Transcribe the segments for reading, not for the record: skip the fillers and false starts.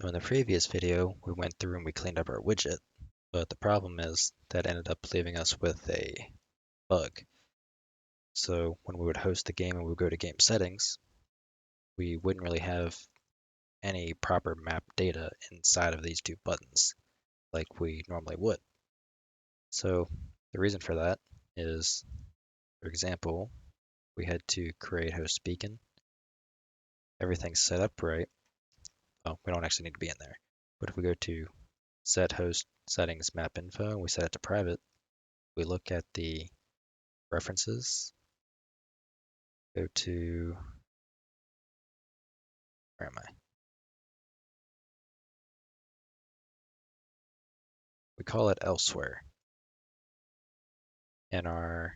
So in the previous video, we went through and we cleaned up our widget, but the problem is that ended up leaving us with a bug. So when we would host the game and we would go to game settings, we wouldn't really have any proper map data inside of these two buttons like we normally would. So the reason for that is, for example, we had to create host beacon. Everything's set up right. Oh, we don't actually need to be in there. But if we go to set host settings map info and we set it to private, we look at the references, go to, where am I? We call it elsewhere in our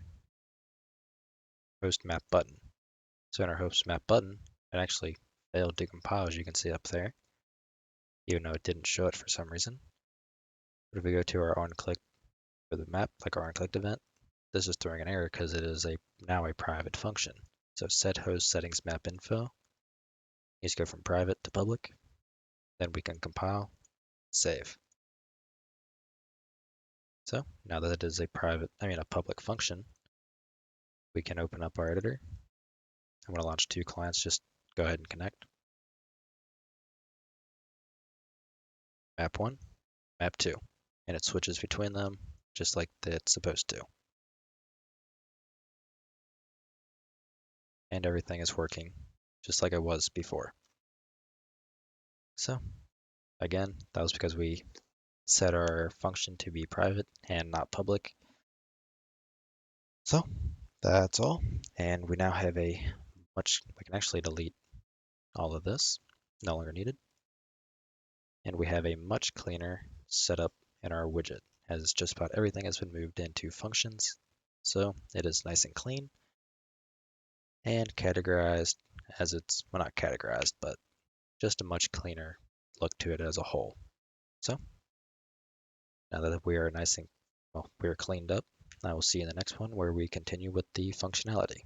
host map button. So in our host map button, it actually failed to compile, as you can see up there, even though it didn't show it for some reason. But if we go to our on click for the map, like our on clicked event, this is throwing an error because it is now a private function. So set host settings map info needs to go from private to public. Then we can compile, save. So now that it is a public function, we can open up our editor. I'm going to launch two clients, just go ahead and connect. Map 1, map 2, and it switches between them just like it's supposed to. And everything is working just like it was before. So again, that was because we set our function to be private and not public. So that's all. And we now have we can actually delete all of this, no longer needed. And we have a much cleaner setup in our widget, as just about everything has been moved into functions. So it is nice and clean and categorized as well, not categorized, but just a much cleaner look to it as a whole. So now that we are we are cleaned up, I will see you in the next one where we continue with the functionality.